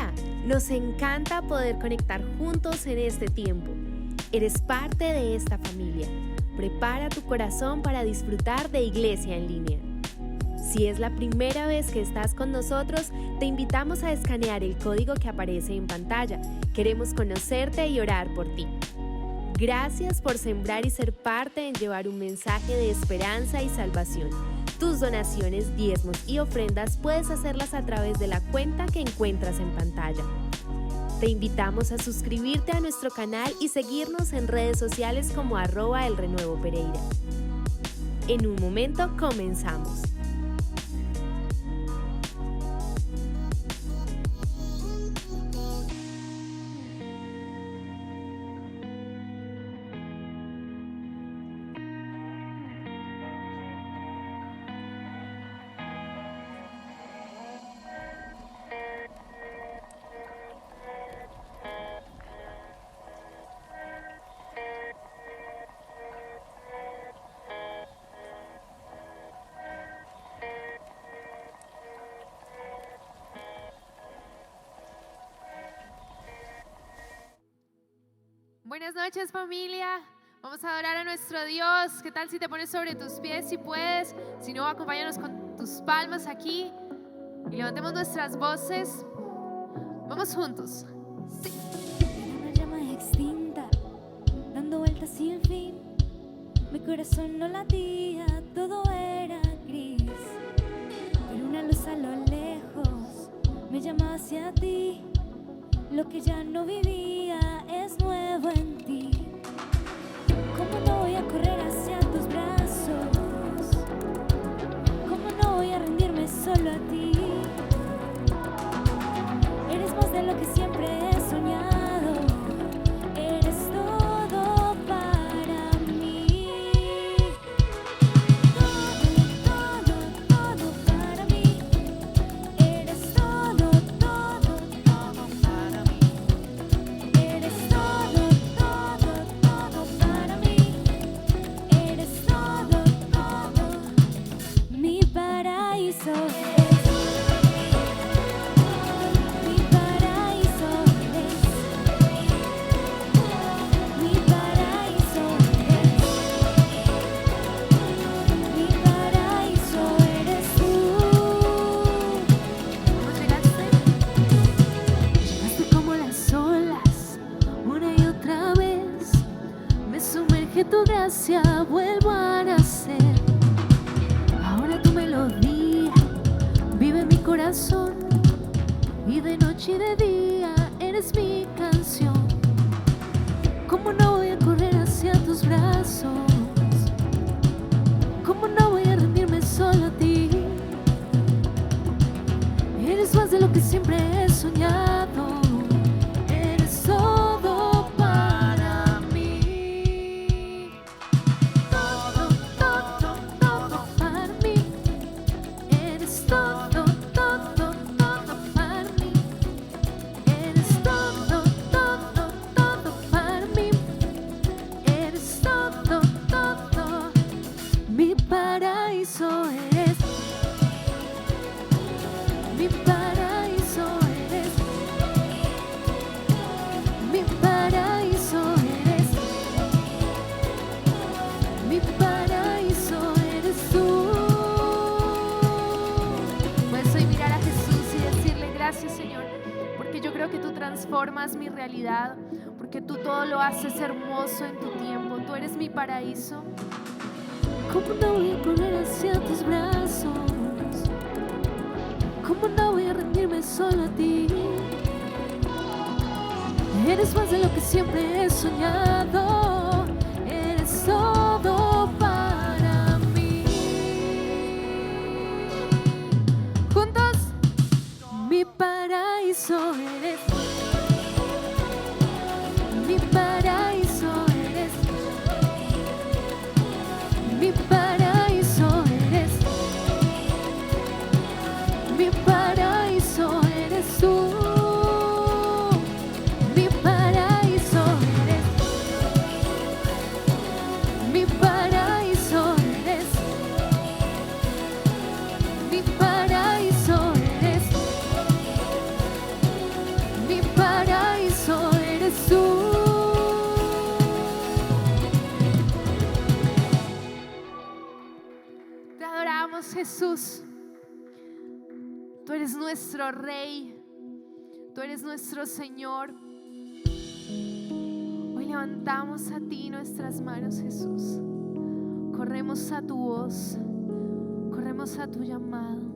Hola, nos encanta poder conectar juntos en este tiempo. Eres parte de esta familia. Prepara tu corazón para disfrutar de Iglesia en Línea. Si es la primera vez que estás con nosotros, te invitamos a escanear el código que aparece en pantalla. Queremos conocerte y orar por ti. Gracias por sembrar y ser parte en llevar un mensaje de esperanza y salvación. Tus donaciones, diezmos y ofrendas puedes hacerlas a través de la cuenta que encuentras en pantalla. Te invitamos a suscribirte a nuestro canal y seguirnos en redes sociales como @elrenuevopereira. En un momento comenzamos. Buenas noches, familia. Vamos a adorar a nuestro Dios. ¿Qué tal si te pones sobre tus pies si puedes? Si no, acompáñanos con tus palmas aquí y levantemos nuestras voces. Vamos juntos. Sí. Una llama extinta, dando vueltas sin fin. Mi corazón no latía, todo era gris. Pero una luz a lo lejos me llama hacia ti. Lo que ya no vivía es nuevo en ti. ¿Cómo no voy a correr hacia tus brazos? ¿Cómo no voy a rendirme solo a ti? Eres más de lo que siempre he soñado. Eres todo para mí. Todo para mí. Eres todo para mí. Eres todo para mí. Eres todo. Mi paraíso eres. Mi paraíso eres. Mi paraíso eres. Mi paraíso eres tú. ¿Cómo llegaste? Llegaste como las olas, una y otra vez. Me sumerge tu gracia, vuelvo a nacer. Ahora tu melodía vive en mi corazón. Y de noche y de día eres mi canción. ¿Cómo no voy a correr hacia tus brazos? ¿Cómo no voy a rendirme solo a ti? Eres más de lo que siempre he soñado. Eres todo para mí. Todo para mí. Eres todo para mí. Eres todo para mí. Eres todo. Mi paraíso eres. Mi paraíso eres. Mi paraíso eres. Mi paraíso eres tú. Puedes hoy mirar a Jesús y decirle gracias, Señor, porque yo creo que tú transformas mi realidad, porque tú todo lo haces hermoso en tu tiempo. Tú eres mi paraíso. ¿Cómo no voy a correr hacia tus brazos? ¿Cómo no voy a rendirme solo a ti? Eres más de lo que siempre he soñado. Eres todo para mí. Juntos, mi paraíso eres. Mi paraíso eres. Mi paraíso eres. Mi paraíso eres tú. Mi paraíso eres. Mi paraíso eres. Mi paraíso eres. Jesús. Tú eres nuestro Rey. Tú eres nuestro Señor. Hoy levantamos a ti nuestras manos, Jesús. Corremos a tu voz. Corremos a tu llamado.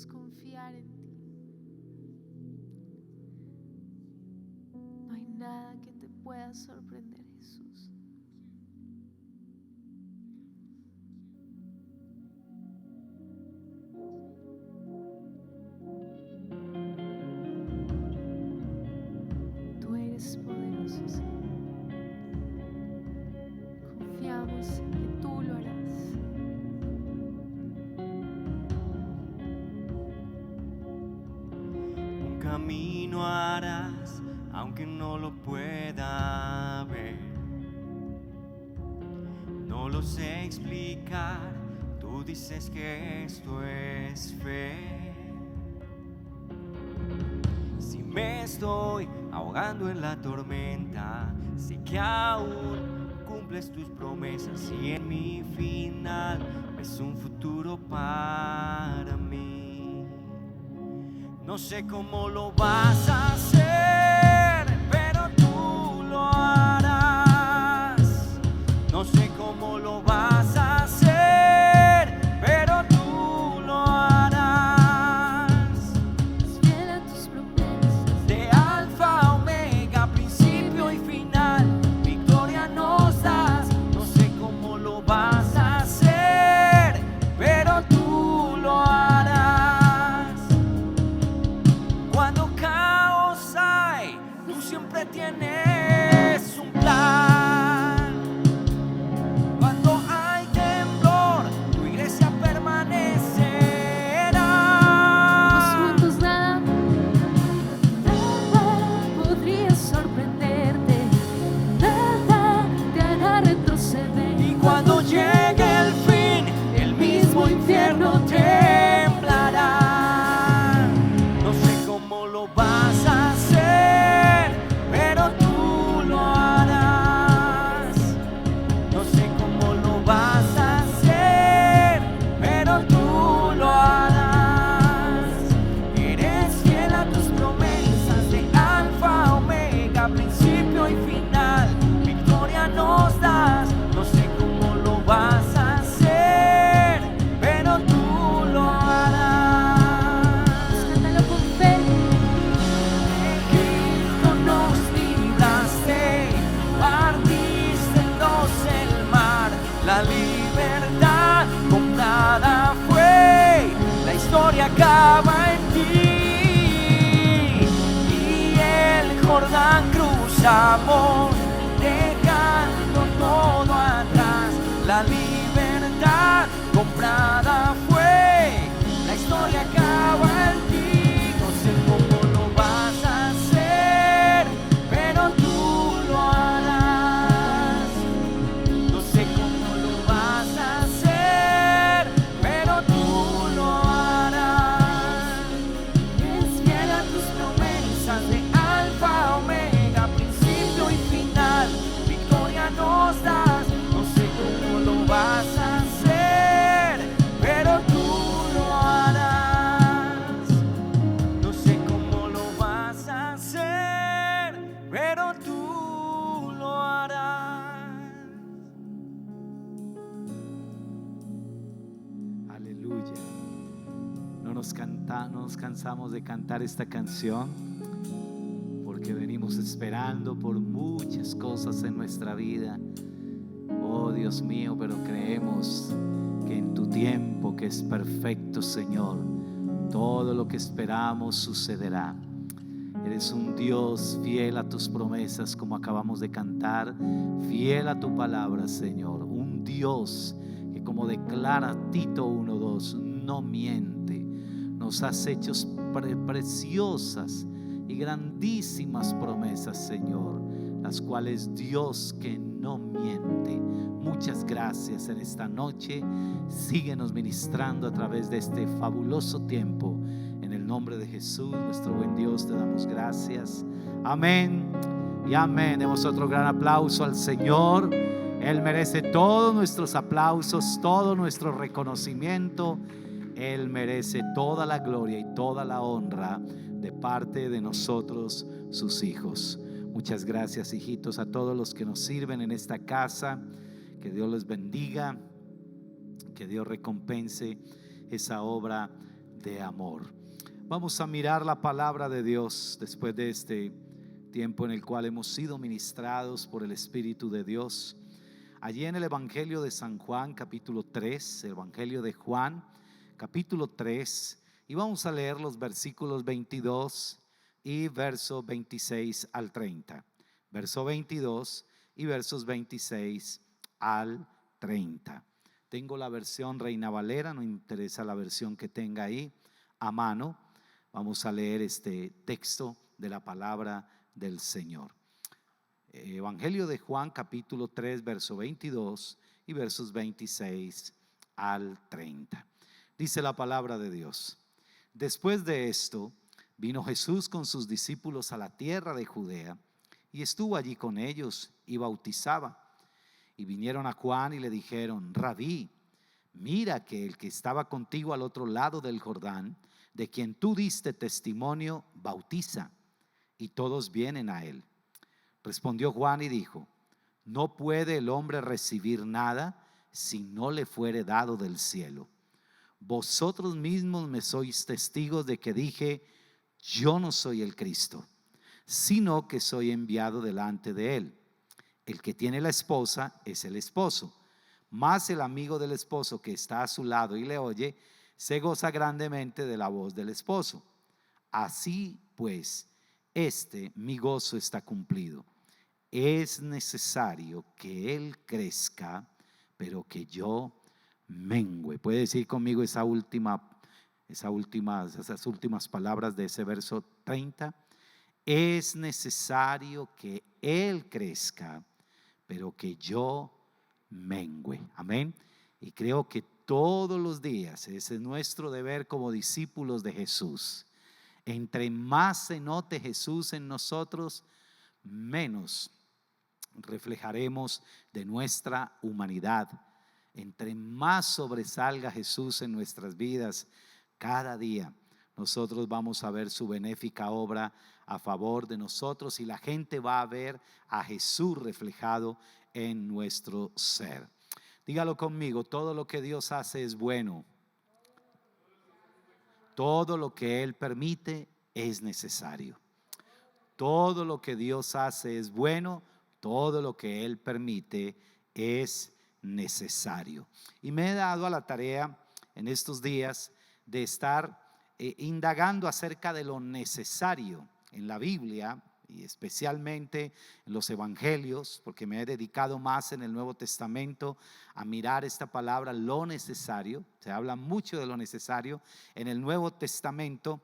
Queremos confiar en ti. No hay nada que te pueda sorprender, Jesús. Tú eres poderoso, Señor. Confiamos en que tú lo harás. Un camino harás, aunque no lo pueda ver. No lo sé explicar, tú dices que esto es fe. Si me estoy ahogando en la tormenta, sé que aún cumples tus promesas y en mi final ves un futuro para mí. No sé cómo lo vas a hacer, pero tú lo harás. No sé cómo lo vas a hacer, pero tú lo harás. Fiel a tus promesas. De alfa a omega, principio y final, victoria nos das. No sé cómo lo vas a hacer, pero tú lo harás. Cuando caos hay, tú siempre tienes un plan. Cuando hay temblor, tu iglesia permanecerá. Juntos nada podría sorprenderte, nada te hará retroceder. Y cuando llegue el fin, el mismo infierno temblará. No sé cómo lo vas a hacer, pero tú lo harás. No sé cómo lo vas a hacer, pero tú lo harás. Eres fiel a tus promesas, de alfa a omega, principio y final, victoria nos das. No sé cómo lo vas a hacer, pero tú lo harás. Cántalo con fe. De Egipto nos libraste, partiste en dos el mar, la libertad comprada fue, la historia acaba en ti. Y el Jordán cruzamos, dejando todo atrás, la libertad comprada fue, la historia acaba en ti. No sé cómo lo vas a hacer, pero tú lo harás. No sé cómo lo vas a hacer, pero tú lo harás. Es fiel a tus promesas, de alfa a omega, principio y final, victoria nos das. No sé cómo lo vas a hacer, pero tú lo harás. No sé cómo lo vas a hacer, pero tú lo harás. Aleluya. No nos cansamos de cantar esta canción porque venimos esperando por muchas cosas en nuestra vida. Oh Dios mío, pero creemos que en tu tiempo, que es perfecto, Señor, todo lo que esperamos sucederá. Eres un Dios fiel a tus promesas, como acabamos de cantar, fiel a tu palabra, Señor. Un Dios que, como declara Tito 1:2, no miente. Nos has hecho preciosas y grandísimas promesas, Señor, las cuales Dios que no miente. Muchas gracias en esta noche. Síguenos ministrando a través de este fabuloso tiempo. En el nombre de Jesús, nuestro buen Dios, te damos gracias. Amén y amén. Demos otro gran aplauso al Señor. Él merece todos nuestros aplausos, todo nuestro reconocimiento. Él merece toda la gloria y toda la honra de parte de nosotros, sus hijos. Muchas gracias, hijitos, a todos los que nos sirven en esta casa. Que Dios les bendiga, que Dios recompense esa obra de amor. Vamos a mirar la palabra de Dios después de este tiempo en el cual hemos sido ministrados por el Espíritu de Dios. Allí en el Evangelio de San Juan, capítulo 3, el Evangelio de Juan, capítulo 3, y vamos a leer los versículos 22 y verso 26 al 30. Verso 22 y versos 26 al 30. Tengo la versión Reina Valera, no interesa la versión que tenga ahí a mano. Vamos a leer este texto de la palabra del Señor. Evangelio de Juan, capítulo 3, verso 22 y versos 26 al 30. Dice la palabra de Dios: Después de esto, vino Jesús con sus discípulos a la tierra de Judea y estuvo allí con ellos y bautizaba. Y vinieron a Juan y le dijeron: Rabí, mira que el que estaba contigo al otro lado del Jordán, de quien tú diste testimonio, bautiza, y todos vienen a él. Respondió Juan y dijo: No puede el hombre recibir nada si no le fuere dado del cielo. Vosotros mismos me sois testigos de que dije: Yo no soy el Cristo, sino que soy enviado delante de él. El que tiene la esposa es el esposo, mas el amigo del esposo que está a su lado y le oye, se goza grandemente de la voz del esposo. Así pues, mi gozo está cumplido. Es necesario que él crezca, pero que yo mengüe. ¿Puede decir conmigo esas últimas palabras de ese verso 30? Es necesario que él crezca, pero que yo mengüe. Amén. Y creo que todos los días ese es nuestro deber como discípulos de Jesús. Entre más se note Jesús en nosotros, menos reflejaremos de nuestra humanidad. Entre más sobresalga Jesús en nuestras vidas, cada día nosotros vamos a ver su benéfica obra a favor de nosotros y la gente va a ver a Jesús reflejado en nuestro ser. Dígalo conmigo: todo lo que Dios hace es bueno. Todo lo que Él permite es necesario. Todo lo que Dios hace es bueno. Todo lo que Él permite es necesario. Y me he dado a la tarea en estos días de estar indagando acerca de lo necesario en la Biblia y especialmente en los evangelios, porque me he dedicado más en el Nuevo Testamento a mirar esta palabra, lo necesario. Se habla mucho de lo necesario en el Nuevo Testamento.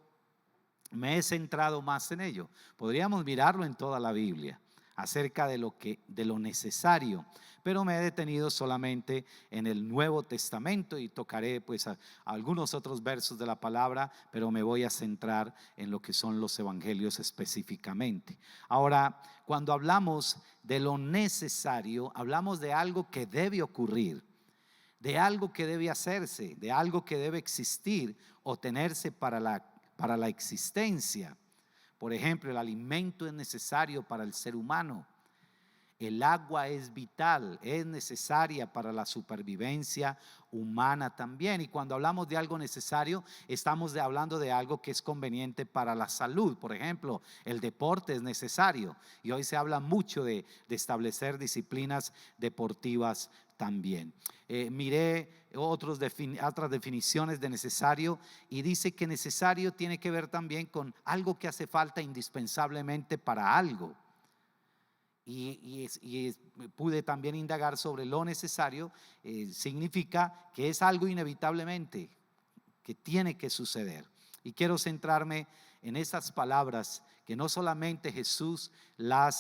Me he centrado más en ello. Podríamos mirarlo en toda la Biblia acerca de lo necesario, pero me he detenido solamente en el Nuevo Testamento y tocaré pues algunos otros versos de la palabra, pero me voy a centrar en lo que son los evangelios específicamente. Ahora, cuando hablamos de lo necesario, hablamos de algo que debe ocurrir, de algo que debe hacerse, de algo que debe existir o tenerse para la existencia. Por ejemplo, el alimento es necesario para el ser humano. El agua es vital, es necesaria para la supervivencia humana también. Y cuando hablamos de algo necesario, estamos hablando de algo que es conveniente para la salud. Por ejemplo, el deporte es necesario. Y hoy se habla mucho de establecer disciplinas deportivas también. Miré otras definiciones de necesario y dice que necesario tiene que ver también con algo que hace falta indispensablemente para algo. Y pude también indagar sobre lo necesario. Significa que es algo inevitablemente que tiene que suceder. Y quiero centrarme en esas palabras que no solamente Jesús la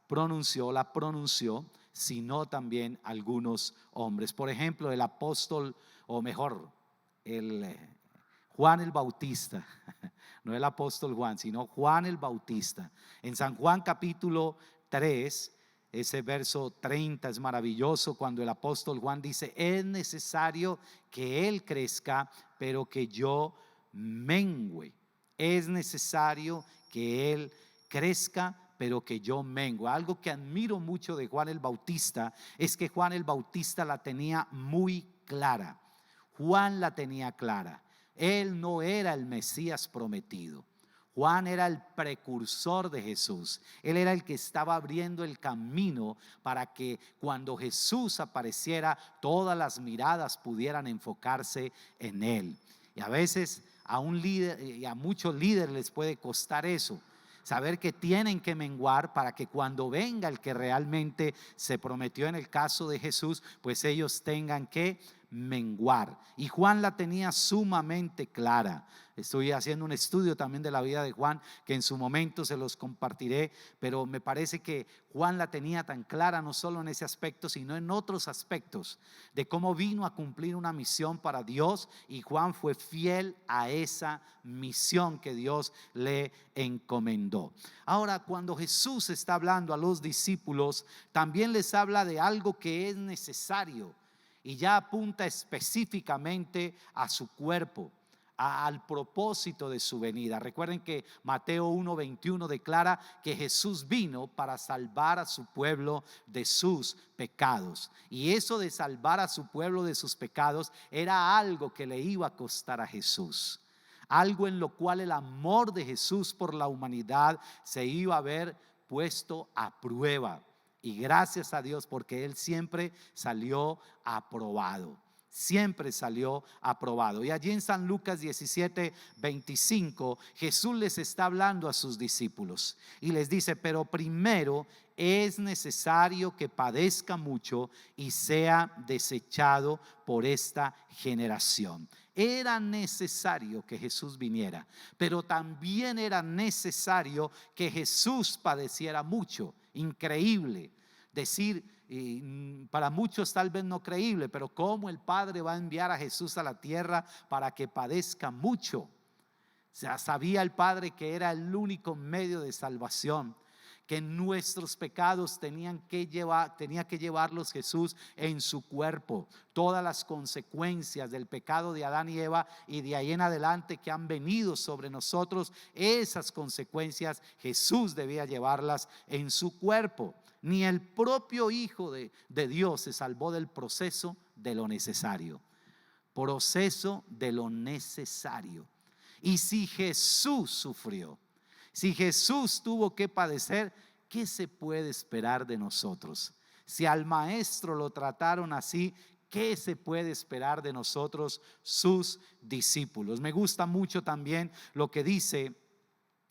pronunció, sino también algunos hombres. Por ejemplo, el apóstol, o mejor, Juan el Bautista, no el apóstol Juan, sino Juan el Bautista. En San Juan capítulo 3, ese verso 30 es maravilloso cuando el apóstol Juan dice: es necesario que él crezca, pero que yo mengüe. Es necesario que él crezca, pero que yo mengue. Algo que admiro mucho de Juan el Bautista es que Juan el Bautista la tenía muy clara. Juan la tenía clara. Él no era el Mesías prometido. Juan era el precursor de Jesús. Él era el que estaba abriendo el camino para que cuando Jesús apareciera, todas las miradas pudieran enfocarse en él. Y a veces a un líder y a muchos líderes les puede costar eso, saber que tienen que menguar para que cuando venga el que realmente se prometió en el caso de Jesús, pues ellos tengan que menguar. Y Juan la tenía sumamente clara. Estoy haciendo un estudio también de la vida de Juan, que en su momento se los compartiré, pero me parece que Juan la tenía tan clara, no solo en ese aspecto, sino en otros aspectos, de cómo vino a cumplir una misión para Dios, y Juan fue fiel a esa misión que Dios le encomendó. Ahora, cuando Jesús está hablando a los discípulos, también les habla de algo que es necesario, y ya apunta específicamente a su cuerpo, al propósito de su venida. Recuerden que Mateo 1:21 declara que Jesús vino para salvar a su pueblo de sus pecados, y eso de salvar a su pueblo de sus pecados era algo que le iba a costar a Jesús, algo en lo cual el amor de Jesús por la humanidad se iba a ver puesto a prueba. Y gracias a Dios, porque Él siempre salió aprobado. Siempre salió aprobado. Y allí en San Lucas 17:25, Jesús les está hablando a sus discípulos y les dice: pero primero es necesario que padezca mucho y sea desechado por esta generación. Era necesario que Jesús viniera, pero también era necesario que Jesús padeciera mucho. Increíble decir, y para muchos tal vez no creíble, pero cómo el Padre va a enviar a Jesús a la tierra para que padezca mucho. O sea, sabía el Padre que era el único medio de salvación, que nuestros pecados tenía que llevarlos Jesús en su cuerpo. Todas las consecuencias del pecado de Adán y Eva y de ahí en adelante que han venido sobre nosotros, esas consecuencias Jesús debía llevarlas en su cuerpo. Ni el propio Hijo de Dios se salvó del proceso de lo necesario. Proceso de lo necesario. Y si Jesús sufrió, si Jesús tuvo que padecer, ¿qué se puede esperar de nosotros? Si al Maestro lo trataron así, ¿qué se puede esperar de nosotros, sus discípulos? Me gusta mucho también lo que dice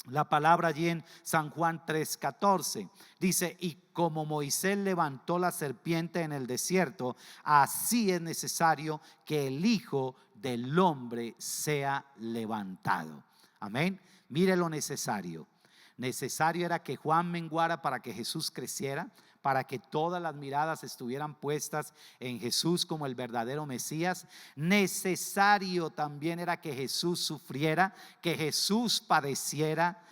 la palabra allí en San Juan 3:14. Dice: y como Moisés levantó la serpiente en el desierto, así es necesario que el Hijo del Hombre sea levantado. Amén. Mire lo necesario. Necesario era que Juan menguara para que Jesús creciera, para que todas las miradas estuvieran puestas en Jesús como el verdadero Mesías. Necesario también era que Jesús sufriera, que Jesús padeciera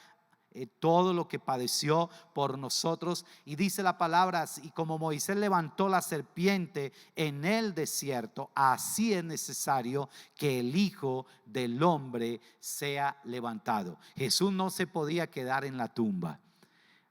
todo lo que padeció por nosotros. Y dice la palabra: y como Moisés levantó la serpiente en el desierto, así es necesario que el Hijo del Hombre sea levantado. Jesús no se podía quedar en la tumba.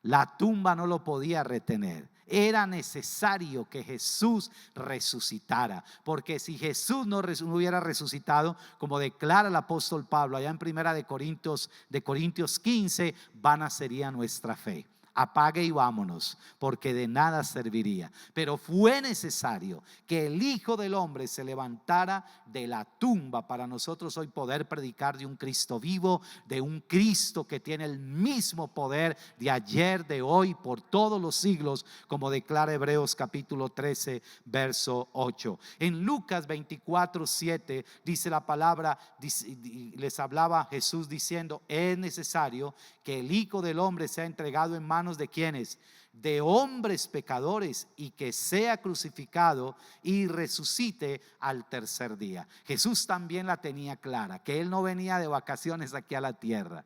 La tumba no lo podía retener. Era necesario que Jesús resucitara, porque si Jesús no hubiera resucitado, como declara el apóstol Pablo allá en primera de Corintios 15, vana sería nuestra fe. Apague y vámonos, porque de nada serviría. Pero fue necesario que el Hijo del Hombre se levantara de la tumba para nosotros hoy poder predicar de un Cristo vivo, de un Cristo que tiene el mismo poder de ayer, de hoy, por todos los siglos, como declara Hebreos capítulo 13 verso 8. En Lucas 24:7 dice la palabra, les hablaba Jesús diciendo: es necesario que el Hijo del Hombre sea entregado en manos de quienes, de hombres pecadores, y que sea crucificado y resucite al tercer día. Jesús también la tenía clara, que Él no venía de vacaciones aquí a la tierra,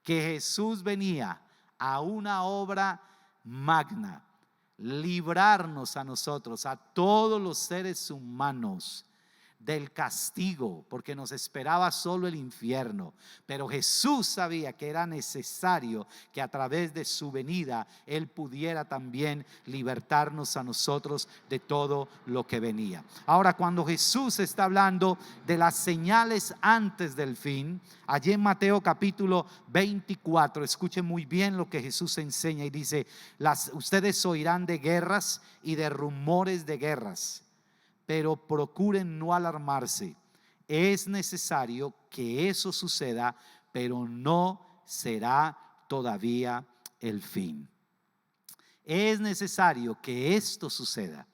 que Jesús venía a una obra magna, librarnos a nosotros, a todos los seres humanos, del castigo, porque nos esperaba solo el infierno. Pero Jesús sabía que era necesario que a través de su venida Él pudiera también libertarnos a nosotros de todo lo que venía. Ahora, cuando Jesús está hablando de las señales antes del fin, allí en Mateo capítulo 24, escuchen muy bien lo que Jesús enseña y dice: ustedes oirán de guerras y de rumores de guerras, pero procuren no alarmarse. Es necesario que eso suceda, pero no será todavía el fin. Es necesario que esto suceda,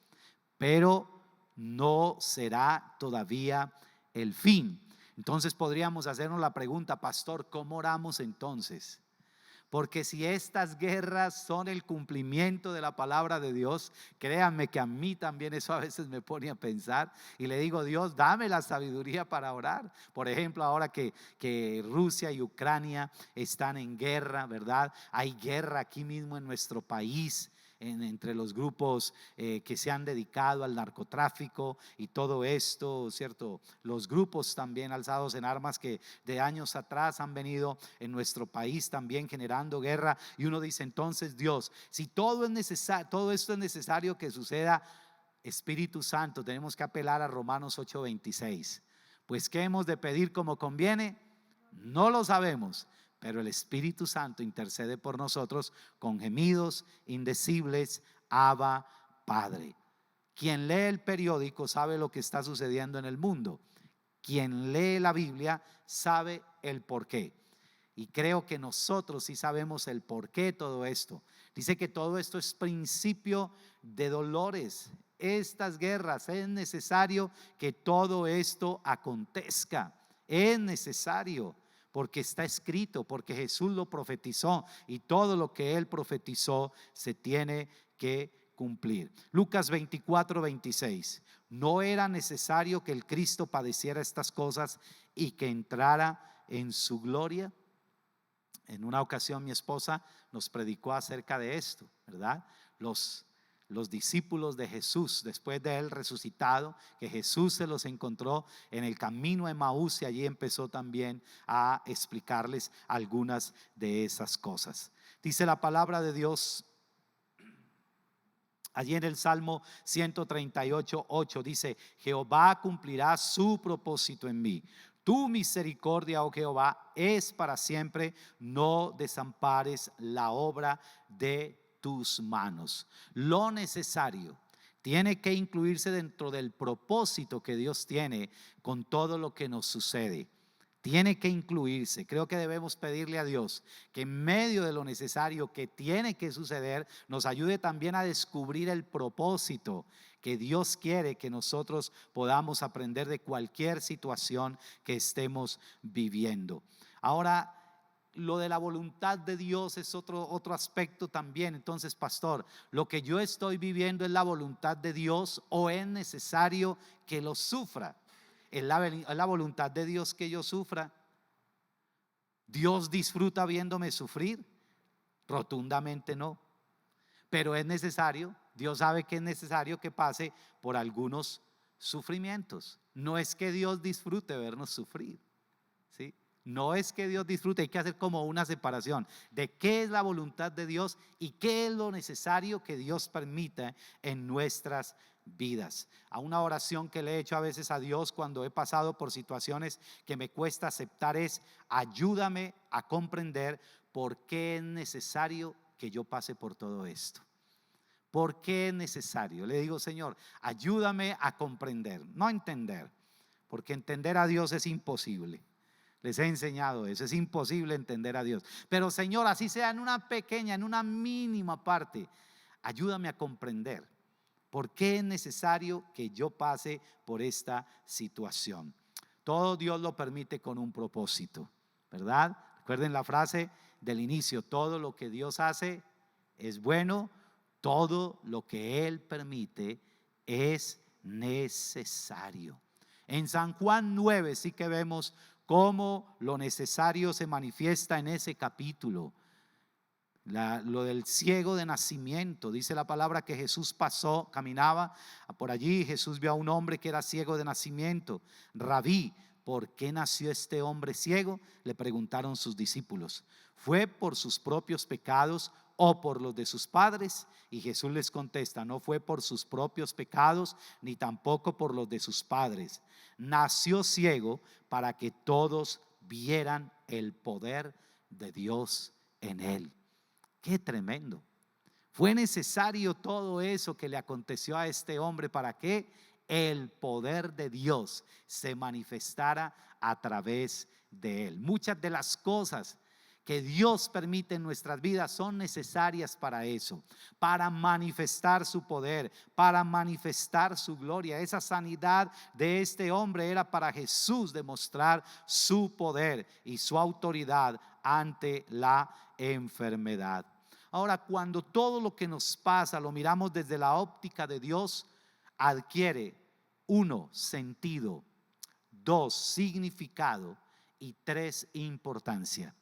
pero no será todavía el fin. Entonces podríamos hacernos la pregunta: pastor, ¿cómo oramos entonces? Porque si estas guerras son el cumplimiento de la palabra de Dios, créanme que a mí también eso a veces me pone a pensar y le digo: Dios, dame la sabiduría para orar. Por ejemplo, ahora que Rusia y Ucrania están en guerra, ¿verdad? Hay guerra aquí mismo en nuestro país, entre los grupos que se han dedicado al narcotráfico y todo esto, ¿cierto? Los grupos también alzados en armas que de años atrás han venido en nuestro país también generando guerra. Y uno dice: entonces, Dios, si todo esto es necesario que suceda, Espíritu Santo, tenemos que apelar a Romanos 8:26. Pues ¿qué hemos de pedir como conviene? No lo sabemos, pero el Espíritu Santo intercede por nosotros con gemidos indecibles. Abba, Padre. Quien lee el periódico sabe lo que está sucediendo en el mundo. Quien lee la Biblia sabe el porqué. Y creo que nosotros sí sabemos el porqué de todo esto. Dice que todo esto es principio de dolores. Estas guerras, es necesario que todo esto acontezca. Es necesario, porque está escrito, porque Jesús lo profetizó y todo lo que Él profetizó se tiene que cumplir. Lucas 24:26. ¿No era necesario que el Cristo padeciera estas cosas y que entrara en su gloria? En una ocasión mi esposa nos predicó acerca de esto, ¿verdad? Los discípulos de Jesús, después de Él resucitado, que Jesús se los encontró en el camino a Emaús, y allí empezó también a explicarles algunas de esas cosas. Dice la palabra de Dios allí en el Salmo 138:8, dice: Jehová cumplirá su propósito en mí. Tu misericordia, oh Jehová, es para siempre. No desampares la obra de tus manos. Lo necesario tiene que incluirse dentro del propósito que Dios tiene con todo lo que nos sucede. Tiene que incluirse. Creo que debemos pedirle a Dios que en medio de lo necesario que tiene que suceder, nos ayude también a descubrir el propósito que Dios quiere que nosotros podamos aprender de cualquier situación que estemos viviendo. Ahora, lo de la voluntad de Dios es otro aspecto también. Entonces, pastor, ¿lo que yo estoy viviendo es la voluntad de Dios o es necesario que lo sufra? ¿Es la voluntad de Dios que yo sufra? ¿Dios disfruta viéndome sufrir? Rotundamente no. Pero es necesario, Dios sabe que es necesario que pase por algunos sufrimientos. No es que Dios disfrute vernos sufrir, ¿sí? No es que Dios disfrute, hay que hacer como una separación de qué es la voluntad de Dios y qué es lo necesario que Dios permita en nuestras vidas. A una oración que le he hecho a veces a Dios cuando he pasado por situaciones que me cuesta aceptar es: ayúdame a comprender por qué es necesario que yo pase por todo esto. ¿Por qué es necesario? Le digo: Señor, ayúdame a comprender, no a entender, porque entender a Dios es imposible. Les he enseñado eso, es imposible entender a Dios. Pero Señor, así sea en una pequeña, en una mínima parte, ayúdame a comprender por qué es necesario que yo pase por esta situación. Todo Dios lo permite con un propósito, ¿verdad? Recuerden la frase del inicio: todo lo que Dios hace es bueno, todo lo que Él permite es necesario. En San Juan 9 sí que vemos cómo lo necesario se manifiesta en ese capítulo. Lo del ciego de nacimiento, dice la palabra que Jesús pasó, caminaba por allí, Jesús vio a un hombre que era ciego de nacimiento. Rabí, ¿por qué nació este hombre ciego?, le preguntaron sus discípulos. ¿Fue por sus propios pecados o por los de sus padres? Y Jesús les contesta, no fue por sus propios pecados ni tampoco por los de sus padres. Nació ciego para que todos vieran el poder de Dios en él. Qué tremendo. Fue necesario todo eso que le aconteció a este hombre para que el poder de Dios se manifestara a través de él. Muchas de las cosas que Dios permite en nuestras vidas son necesarias para eso, para manifestar su poder, para manifestar su gloria. Esa sanidad de este hombre era para Jesús demostrar su poder y su autoridad ante la enfermedad. Ahora, cuando todo lo que nos pasa lo miramos desde la óptica de Dios, adquiere 1, sentido, 2, significado y 3, importancia.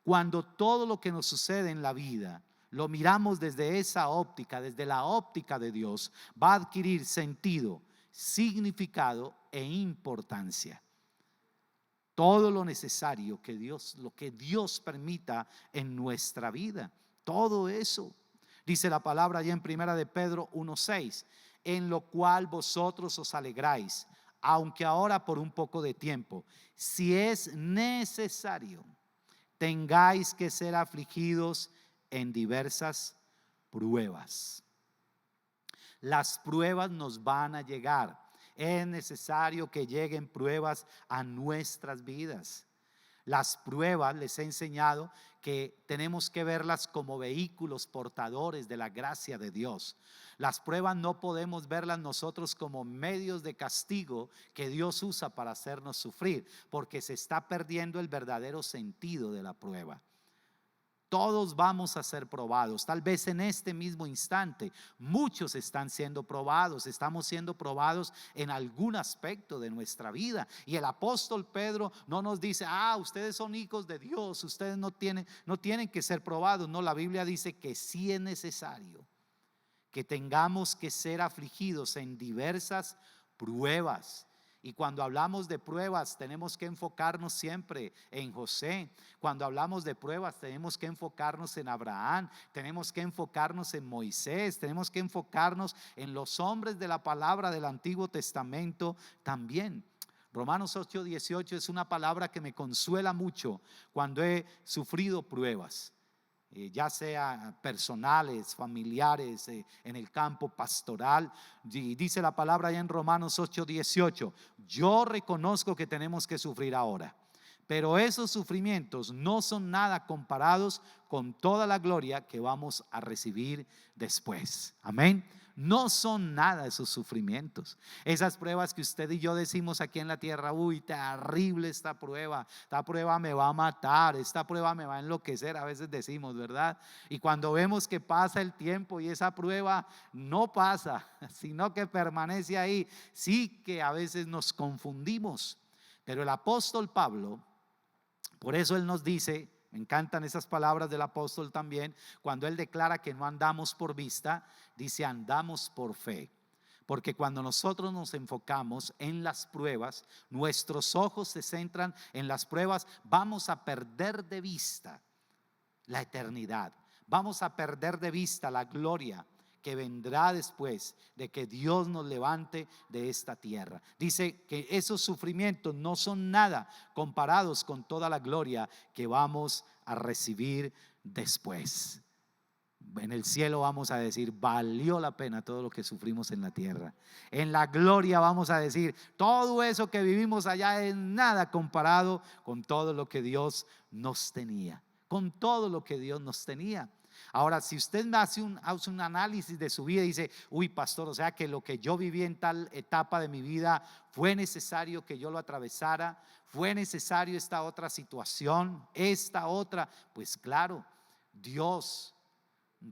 Cuando todo lo que nos sucede en la vida lo miramos desde esa óptica, desde la óptica de Dios, va a adquirir sentido, significado e importancia. Todo lo necesario que lo que Dios permita en nuestra vida, todo eso. Dice la palabra allá en 1 de Pedro 1:6, en lo cual vosotros os alegráis, aunque ahora por un poco de tiempo, si es necesario, tengáis que ser afligidos en diversas pruebas. Las pruebas nos van a llegar. Es necesario que lleguen pruebas a nuestras vidas. Las pruebas, les he enseñado que tenemos que verlas como vehículos portadores de la gracia de Dios. Las pruebas no podemos verlas nosotros como medios de castigo que Dios usa para hacernos sufrir, porque se está perdiendo el verdadero sentido de la prueba. Todos vamos a ser probados. Tal vez en este mismo instante muchos están siendo probados. Estamos siendo probados en algún aspecto de nuestra vida. Y el apóstol Pedro no nos dice, ustedes son hijos de Dios, ustedes no tienen que ser probados. No, la Biblia dice que sí es necesario que tengamos que ser afligidos en diversas pruebas. Y cuando hablamos de pruebas tenemos que enfocarnos siempre en José. Cuando hablamos de pruebas tenemos que enfocarnos en Abraham, tenemos que enfocarnos en Moisés, tenemos que enfocarnos en los hombres de la palabra del Antiguo Testamento también. Romanos 8:18 es una palabra que me consuela mucho cuando he sufrido pruebas. Ya sea personales, familiares, en el campo pastoral. Y dice la palabra allá en Romanos 8:18, yo reconozco que tenemos que sufrir ahora, pero esos sufrimientos no son nada comparados con toda la gloria que vamos a recibir después. Amén. No son nada esos sufrimientos, esas pruebas que usted y yo decimos aquí en la tierra, terrible esta prueba me va a matar, esta prueba me va a enloquecer, a veces decimos, ¿verdad? Y cuando vemos que pasa el tiempo y esa prueba no pasa, sino que permanece ahí, sí que a veces nos confundimos. Pero el apóstol Pablo, por eso él nos dice, me encantan esas palabras del apóstol también, cuando él declara que no andamos por vista, dice andamos por fe. Porque cuando nosotros nos enfocamos en las pruebas, nuestros ojos se centran en las pruebas, vamos a perder de vista la eternidad, vamos a perder de vista la gloria que vendrá después de que Dios nos levante de esta tierra. Dice que esos sufrimientos no son nada comparados con toda la gloria que vamos a recibir después. En el cielo vamos a decir, valió la pena todo lo que sufrimos en la tierra. En la gloria vamos a decir, todo eso que vivimos allá es nada comparado con todo lo que Dios nos tenía. Con todo lo que Dios nos tenía. Ahora, si usted hace un análisis de su vida y dice, pastor, o sea que lo que yo viví en tal etapa de mi vida fue necesario que yo lo atravesara, fue necesario esta otra situación, esta otra, pues claro, Dios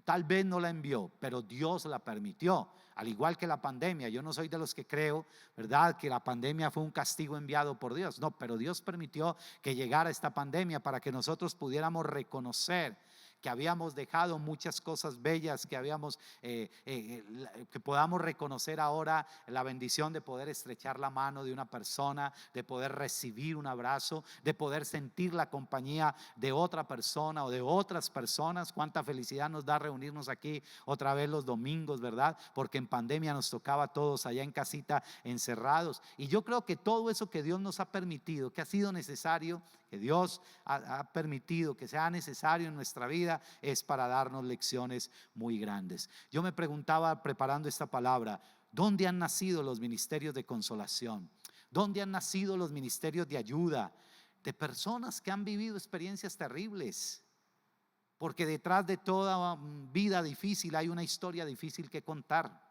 tal vez no la envió, pero Dios la permitió. Al igual que la pandemia, yo no soy de los que creo, ¿verdad?, que la pandemia fue un castigo enviado por Dios. No, pero Dios permitió que llegara esta pandemia para que nosotros pudiéramos reconocer que habíamos dejado muchas cosas bellas, que habíamos, que podamos reconocer ahora la bendición de poder estrechar la mano de una persona, de poder recibir un abrazo, de poder sentir la compañía de otra persona o de otras personas. Cuánta felicidad nos da reunirnos aquí otra vez los domingos, ¿verdad? Porque en pandemia nos tocaba a todos allá en casita encerrados. Y yo creo que todo eso que Dios nos ha permitido, que ha sido necesario, que Dios ha permitido que sea necesario en nuestra vida, es para darnos lecciones muy grandes. Yo me preguntaba preparando esta palabra, ¿dónde han nacido los ministerios de consolación? ¿Dónde han nacido los ministerios de ayuda? De personas que han vivido experiencias terribles. Porque detrás de toda vida difícil hay una historia difícil que contar.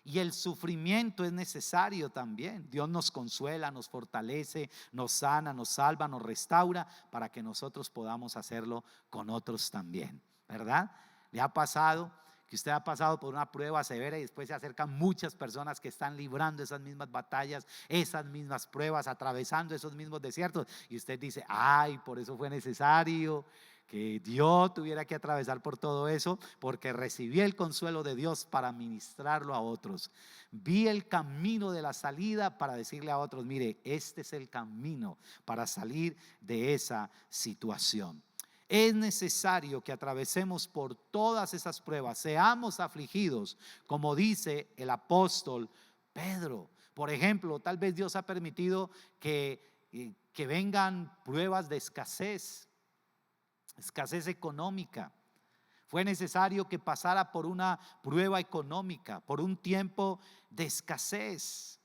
Y el sufrimiento es necesario también. Dios nos consuela, nos fortalece, nos sana, nos salva, nos restaura para que nosotros podamos hacerlo con otros también, ¿verdad? ¿Le ha pasado que usted ha pasado por una prueba severa y después se acercan muchas personas que están librando esas mismas batallas, esas mismas pruebas, atravesando esos mismos desiertos? Y usted dice, ay, por eso fue necesario que Dios tuviera que atravesar por todo eso, porque recibí el consuelo de Dios para ministrarlo a otros. Vi el camino de la salida para decirle a otros, mire, este es el camino para salir de esa situación. Es necesario que atravesemos por todas esas pruebas, seamos afligidos, como dice el apóstol Pedro. Por ejemplo, tal vez Dios ha permitido que vengan pruebas de escasez económica. Fue necesario que pasara por una prueba económica, por un tiempo de escasez,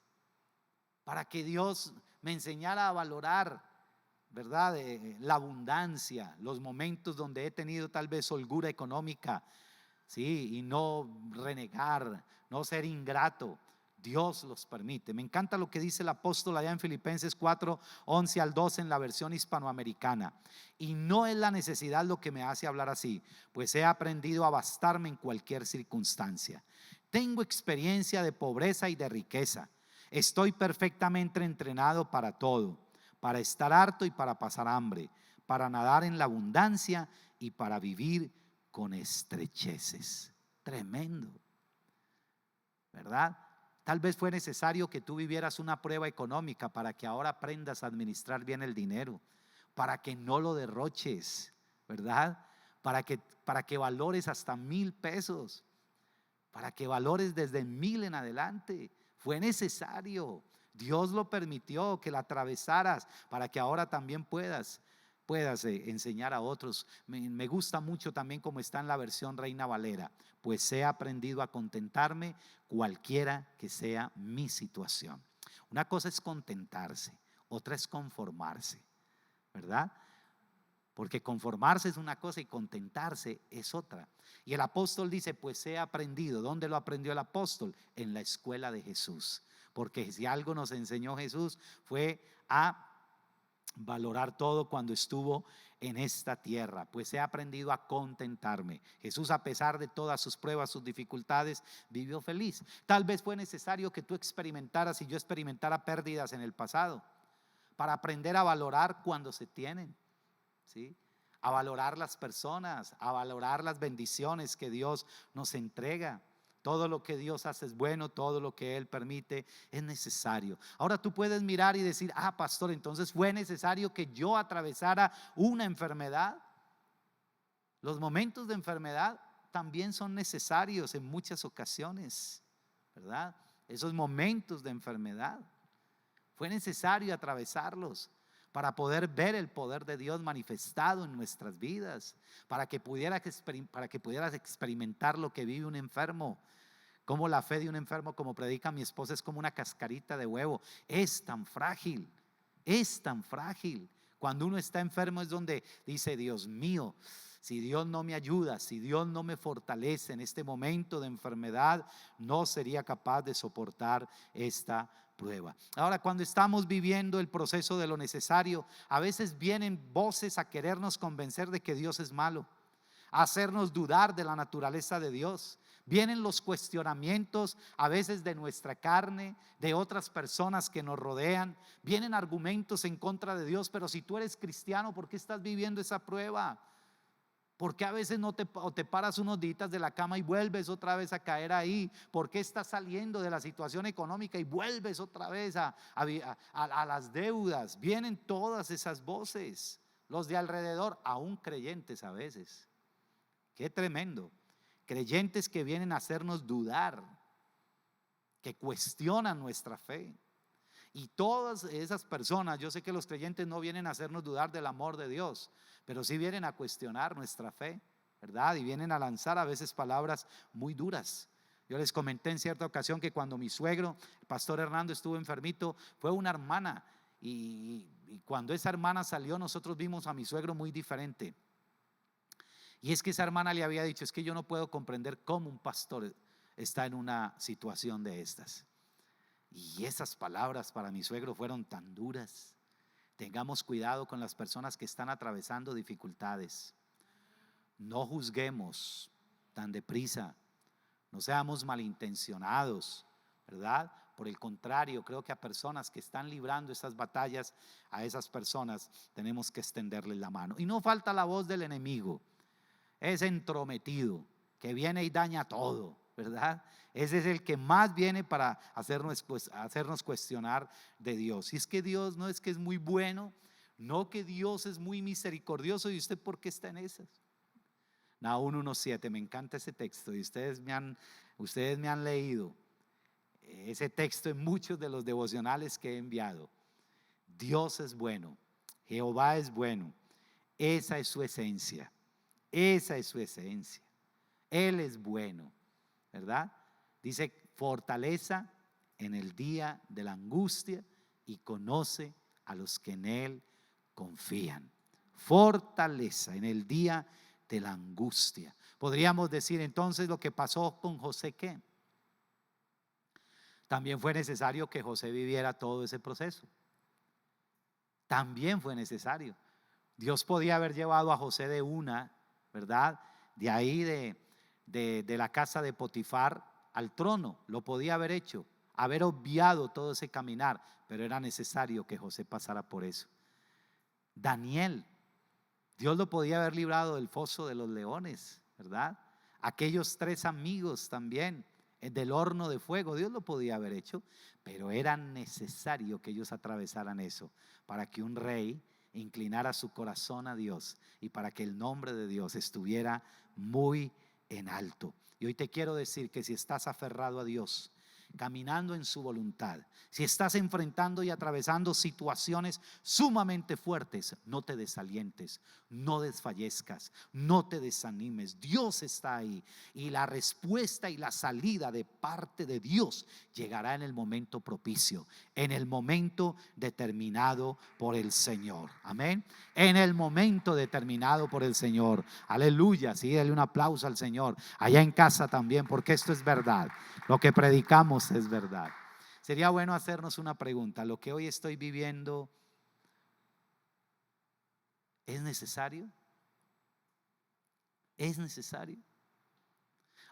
para que Dios me enseñara a valorar, ¿verdad? La abundancia, los momentos donde he tenido tal vez holgura económica, ¿sí? Y no renegar, no ser ingrato. Dios los permite. Me encanta lo que dice el apóstol allá en Filipenses 4, 11 al 12 en la versión hispanoamericana. Y no es la necesidad lo que me hace hablar así, pues he aprendido a bastarme en cualquier circunstancia. Tengo experiencia de pobreza y de riqueza. Estoy perfectamente entrenado para todo, para estar harto y para pasar hambre, para nadar en la abundancia y para vivir con estrecheces. Tremendo, ¿verdad? Tal vez fue necesario que tú vivieras una prueba económica para que ahora aprendas a administrar bien el dinero, para que no lo derroches, ¿verdad? Para que valores hasta 1,000 pesos, para que valores desde 1,000 en adelante. Fue necesario. Dios lo permitió que la atravesaras para que ahora también puedas enseñar a otros. Me gusta mucho también como está en la versión Reina Valera, pues he aprendido a contentarme cualquiera que sea mi situación. Una cosa es contentarse, otra es conformarse, ¿verdad? Porque conformarse es una cosa y contentarse es otra. Y el apóstol dice, pues he aprendido. ¿Dónde lo aprendió el apóstol? En la escuela de Jesús. Porque si algo nos enseñó Jesús fue a valorar todo cuando estuvo en esta tierra. Pues he aprendido a contentarme. Jesús, a pesar de todas sus pruebas, sus dificultades, vivió feliz. Tal vez fue necesario que tú experimentaras y yo experimentara pérdidas en el pasado para aprender a valorar cuando se tienen, ¿sí? A valorar las personas, a valorar las bendiciones que Dios nos entrega. Todo lo que Dios hace es bueno, todo lo que Él permite es necesario. Ahora tú puedes mirar y decir, pastor, entonces fue necesario que yo atravesara una enfermedad. Los momentos de enfermedad también son necesarios en muchas ocasiones, ¿verdad? Esos momentos de enfermedad fue necesario atravesarlos para poder ver el poder de Dios manifestado en nuestras vidas, para que pudieras experimentar lo que vive un enfermo. Como la fe de un enfermo, como predica mi esposa, es como una cascarita de huevo. Es tan frágil, es tan frágil. Cuando uno está enfermo es donde dice, Dios mío, si Dios no me ayuda, si Dios no me fortalece en este momento de enfermedad, no sería capaz de soportar esta prueba. Ahora, cuando estamos viviendo el proceso de lo necesario, a veces vienen voces a querernos convencer de que Dios es malo, a hacernos dudar de la naturaleza de Dios. Vienen los cuestionamientos a veces de nuestra carne, de otras personas que nos rodean. Vienen argumentos en contra de Dios, pero si tú eres cristiano, ¿por qué estás viviendo esa prueba? ¿Por qué a veces no te paras unos días de la cama y vuelves otra vez a caer ahí? ¿Por qué estás saliendo de la situación económica y vuelves otra vez a las deudas? Vienen todas esas voces, los de alrededor, aún creyentes a veces. Qué tremendo. Creyentes que vienen a hacernos dudar, que cuestionan nuestra fe. Y todas esas personas, yo sé que los creyentes no vienen a hacernos dudar del amor de Dios, pero sí vienen a cuestionar nuestra fe, ¿verdad? Y vienen a lanzar a veces palabras muy duras. Yo les comenté en cierta ocasión que cuando mi suegro, el pastor Hernando, estuvo enfermito, fue una hermana, y cuando esa hermana salió, nosotros vimos a mi suegro muy diferente. Y es que esa hermana le había dicho: es que yo no puedo comprender cómo un pastor está en una situación de estas. Y esas palabras para mi suegro fueron tan duras. Tengamos cuidado con las personas que están atravesando dificultades. No juzguemos tan deprisa. No seamos malintencionados, ¿verdad? Por el contrario, creo que a personas que están librando esas batallas, a esas personas tenemos que extenderles la mano. Y no falta la voz del enemigo, ese entrometido que viene y daña todo, ¿verdad? Ese es el que más viene para hacernos cuestionar de Dios. Y es que Dios no es que es muy bueno, no que Dios es muy misericordioso. ¿Y usted por qué está en esas? Nahum 1:7, me encanta ese texto, y ustedes me han leído ese texto en muchos de los devocionales que he enviado. Dios es bueno, Jehová es bueno. Esa es su esencia, esa es su esencia. Él es bueno, ¿verdad? Dice: fortaleza en el día de la angustia y conoce a los que en Él confían. Fortaleza en el día de la angustia. Podríamos decir entonces lo que pasó con José, ¿qué? También fue necesario que José viviera todo ese proceso. También fue necesario. Dios podía haber llevado a José de una, ¿verdad? De ahí de la casa de Potifar al trono, lo podía haber hecho, haber obviado todo ese caminar, pero era necesario que José pasara por eso. Daniel, Dios lo podía haber librado del foso de los leones, ¿verdad? Aquellos 3 amigos también, del horno de fuego, Dios lo podía haber hecho, pero era necesario que ellos atravesaran eso para que un rey inclinara su corazón a Dios y para que el nombre de Dios estuviera muy en alto. Y hoy te quiero decir que si estás aferrado a Dios, caminando en su voluntad, si estás enfrentando y atravesando situaciones sumamente fuertes, no te desalientes, no desfallezcas, no te desanimes. Dios está ahí, y la respuesta y la salida de parte de Dios llegará en el momento propicio, en el momento determinado por el Señor. Amén. En el momento determinado por el Señor. Aleluya. Sí, dale un aplauso al Señor allá en casa también, porque esto es verdad. Lo que predicamos es verdad. Sería bueno hacernos una pregunta: ¿lo que hoy estoy viviendo es necesario? ¿Es necesario?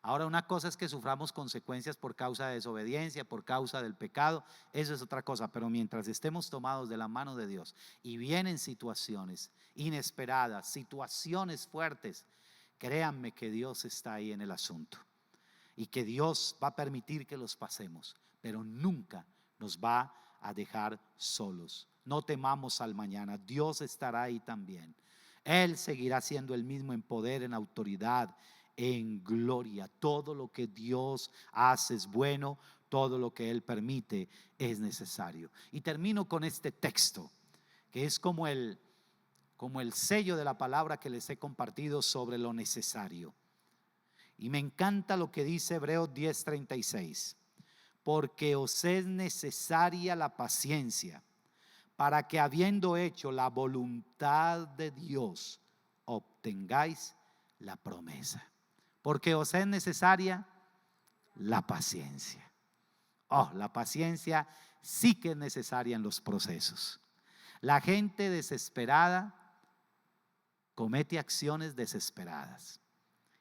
Ahora, una cosa es que suframos consecuencias por causa de desobediencia, por causa del pecado, eso es otra cosa, pero mientras estemos tomados de la mano de Dios y vienen situaciones inesperadas, situaciones fuertes, créanme que Dios está ahí en el asunto. Y que Dios va a permitir que los pasemos, pero nunca nos va a dejar solos. No temamos al mañana, Dios estará ahí también. Él seguirá siendo el mismo en poder, en autoridad, en gloria. Todo lo que Dios hace es bueno, todo lo que Él permite es necesario. Y termino con este texto, que es como el sello de la palabra que les he compartido sobre lo necesario. Y me encanta lo que dice Hebreos 10:36: porque os es necesaria la paciencia, para que habiendo hecho la voluntad de Dios, obtengáis la promesa. Porque os es necesaria la paciencia. La paciencia sí que es necesaria en los procesos. La gente desesperada comete acciones desesperadas.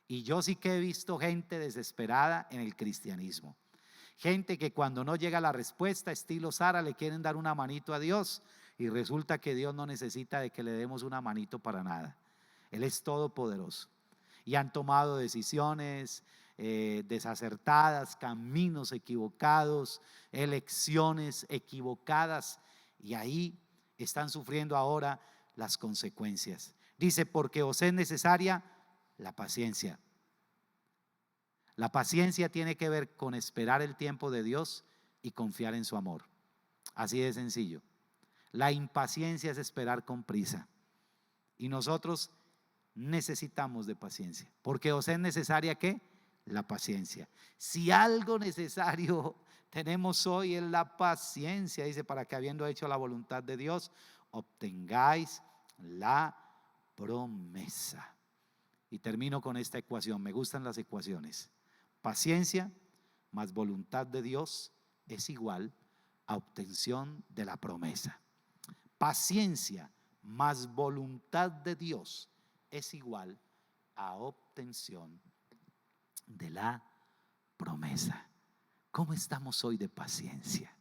Y yo sí que he visto gente desesperada en el cristianismo. Gente que cuando no llega la respuesta, estilo Sara, le quieren dar una manito a Dios, y resulta que Dios no necesita de que le demos una manito para nada. Él es todopoderoso. Y han tomado decisiones desacertadas, caminos equivocados, elecciones equivocadas, y ahí están sufriendo ahora las consecuencias. Dice, porque os es necesaria la paciencia. La paciencia tiene que ver con esperar el tiempo de Dios y confiar en su amor. Así de sencillo. La impaciencia es esperar con prisa. Y nosotros necesitamos de paciencia. Porque os es necesaria ¿qué? La paciencia. Si algo necesario tenemos hoy es la paciencia. Dice, para que habiendo hecho la voluntad de Dios, obtengáis la promesa. Y termino con esta ecuación. Me gustan las ecuaciones. Paciencia más voluntad de Dios es igual a obtención de la promesa. Paciencia más voluntad de Dios es igual a obtención de la promesa. ¿Cómo estamos hoy de paciencia?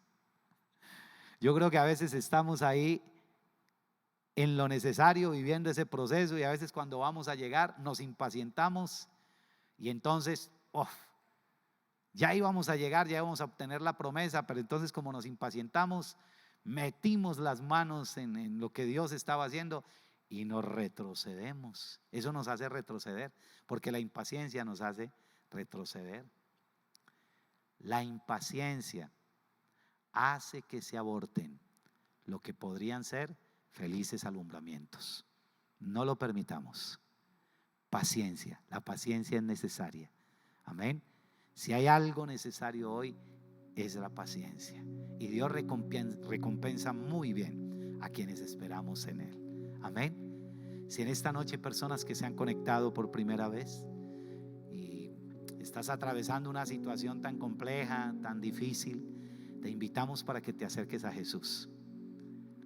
Yo creo que a veces estamos ahí en lo necesario, viviendo ese proceso, y a veces cuando vamos a llegar nos impacientamos y entonces ya íbamos a llegar, ya íbamos a obtener la promesa, pero entonces como nos impacientamos, metimos las manos en lo que Dios estaba haciendo y nos retrocedemos. Eso nos hace retroceder, porque la impaciencia nos hace retroceder. La impaciencia hace que se aborten lo que podrían ser felices alumbramientos. No lo permitamos. Paciencia, la paciencia es necesaria. Amén. Si hay algo necesario hoy, es la paciencia. Y Dios recompensa muy bien a quienes esperamos en Él. Amén. Si en esta noche hay personas que se han conectado por primera vez y estás atravesando una situación tan compleja, tan difícil, te invitamos para que te acerques a Jesús.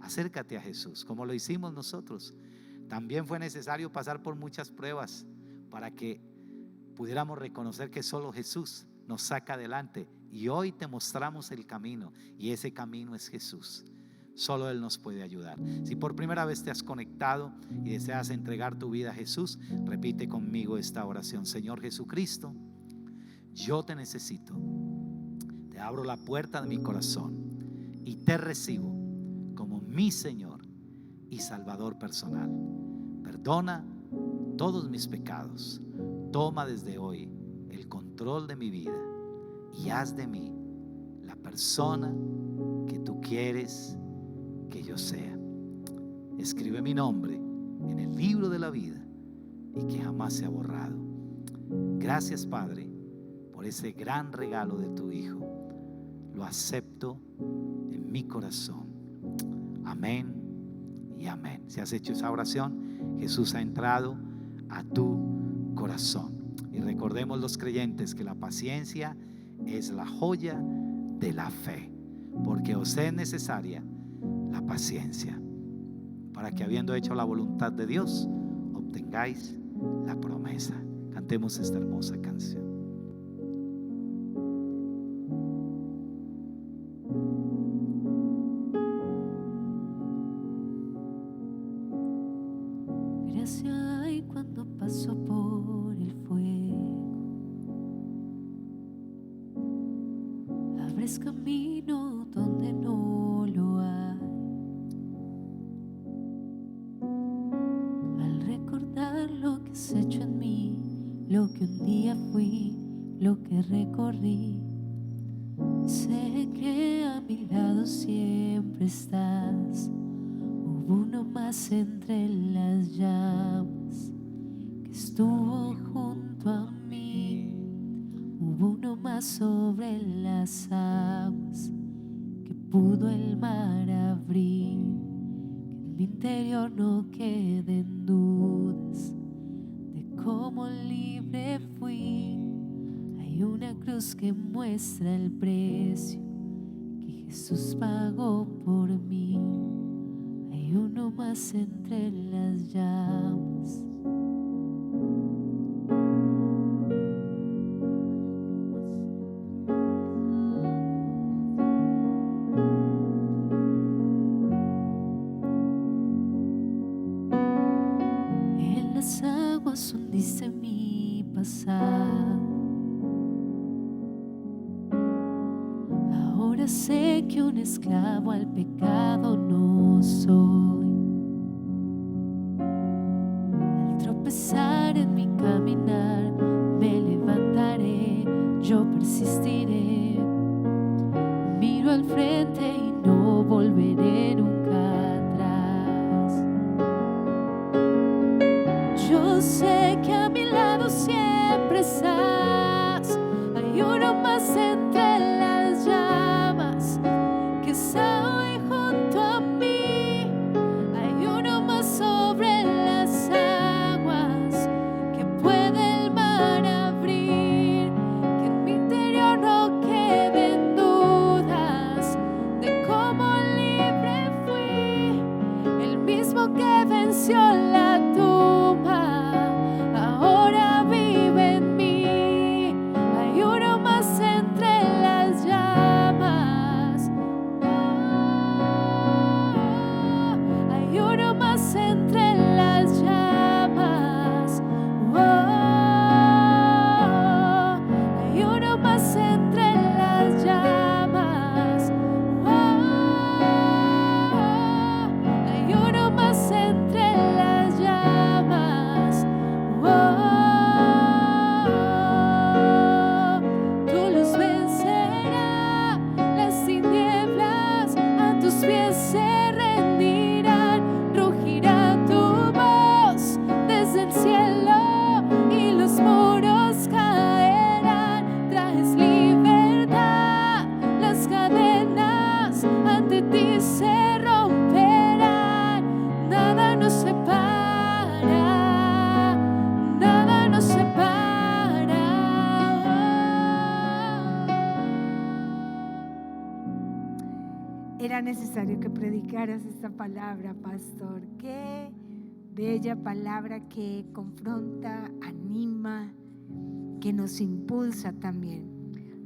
Acércate a Jesús, como lo hicimos nosotros. También fue necesario pasar por muchas pruebas para que pudiéramos reconocer que solo Jesús nos saca adelante, y hoy te mostramos el camino, y ese camino es Jesús. Solo Él nos puede ayudar. Si por primera vez te has conectado y deseas entregar tu vida a Jesús, repite conmigo esta oración. Señor Jesucristo, yo te necesito. Te abro la puerta de mi corazón y te recibo como mi Señor y Salvador personal. Perdona todos mis pecados. Toma desde hoy el control de mi vida y haz de mí la persona que tú quieres que yo sea. Escribe mi nombre en el libro de la vida y que jamás sea borrado. Gracias, Padre, por ese gran regalo de tu Hijo. Lo acepto en mi corazón. Amén y amén. Si has hecho esa oración, Jesús ha entrado a tu corazón. Y recordemos los creyentes que la paciencia es la joya de la fe, porque os es necesaria la paciencia, para que habiendo hecho la voluntad de Dios, obtengáis la promesa. Cantemos esta hermosa canción. Gracia hay cuando paso por el fuego, abres camino donde no lo hay. Al recordar lo que has hecho en mí, lo que un día fui, lo que recorrí, sé que a mi lado siempre estás. Hubo uno más entre las llamas que estuvo junto a mí. Hubo uno más sobre las aguas que pudo el mar abrir. Que en mi interior no queden dudas de cómo libre fui. Hay una cruz que muestra el precio que Jesús pagó por mí. Hay uno más entre las llamas. Él las aguas hundiste mi pasado. Ahora sé que un esclavo al pecado no soy. Al tropezar en mi caminar me levantaré, yo persistiré. Miro al frente y no volveré nunca atrás. Yo sé que a mi lado siempre estás. Hay uno más entre las llamas que está hoy junto a mí. Hay uno más sobre las aguas que puede el mar abrir. Que en mi interior no queden dudas de cómo libre fui. El mismo que venció la tumba ahora vive en mí. Hay uno más entre las llamas. Hay uno más entre las llamas. Hay uno más entre las llamas. Hay uno más entre las llamas. Tu luz vencerá las tinieblas, a tus pies se rendirán. Rugirá tu voz desde el cielo y los muros caerán. Traes libertad, las cadenas ante ti se romperán. Nada nos separa, nada nos separa. Era necesario que predicaras esta palabra, pastor. Qué bella palabra que confronta, anima, que nos impulsa también.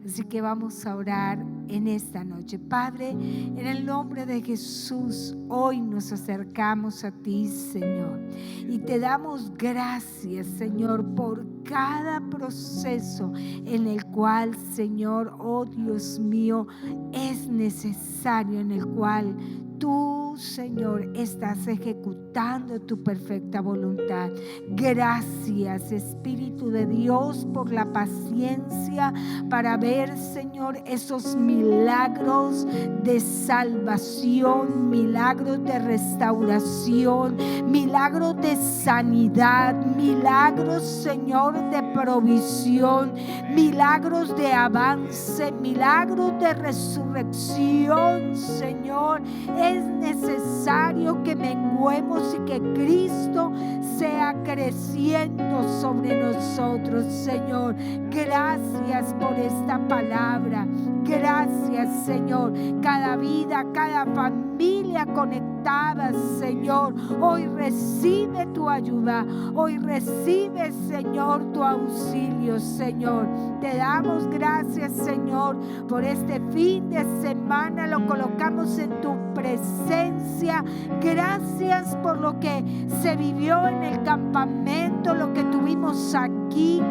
Así que vamos a orar en esta noche. Padre, en el nombre de Jesús, hoy nos acercamos a ti, Señor, y te damos gracias, Señor, por cada proceso en el cual, Señor, oh Dios mío, es necesario, en el cual tú, Señor, estás ejecutando tu perfecta voluntad. Gracias, Espíritu de Dios, por la paciencia para ver, Señor, esos milagros de salvación, milagros de restauración, milagros de sanidad, milagros, Señor, de provisión, milagros de avance, milagros de resurrección, Señor. Es necesario que menguemos y que Cristo sea creciendo sobre nosotros, Señor. Gracias por esta palabra. Gracias, Señor. Cada vida, cada familia conectada, Señor, hoy recibe tu ayuda. Hoy recibe, Señor, tu auxilio, Señor. Te damos gracias, Señor, por este fin de semana. Lo colocamos en tu presencia. Gracias por lo que se vivió en el campamento, lo que tuvimos aquí.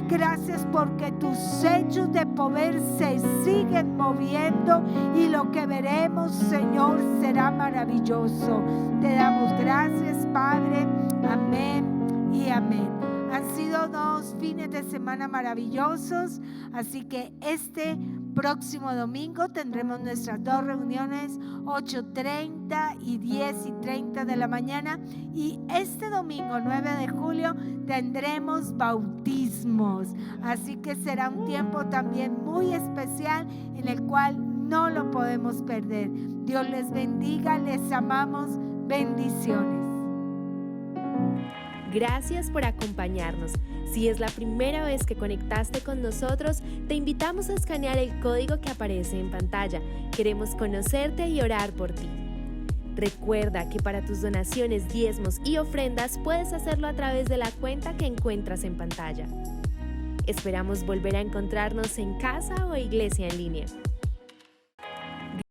Gracias porque tus hechos de poder se siguen moviendo y lo que veremos, Señor, será maravilloso. Te damos gracias, Padre. Amén y amén. Han sido 2 fines de semana maravillosos, así que este próximo domingo tendremos nuestras 2 reuniones, 8:30 y 10:30 de la mañana, y este domingo 9 de julio tendremos bautismos, así que será un tiempo también muy especial en el cual no lo podemos perder. Dios les bendiga, les amamos, bendiciones. Gracias por acompañarnos. Si es la primera vez que conectaste con nosotros, te invitamos a escanear el código que aparece en pantalla. Queremos conocerte y orar por ti. Recuerda que para tus donaciones, diezmos y ofrendas puedes hacerlo a través de la cuenta que encuentras en pantalla. Esperamos volver a encontrarnos en casa o iglesia en línea.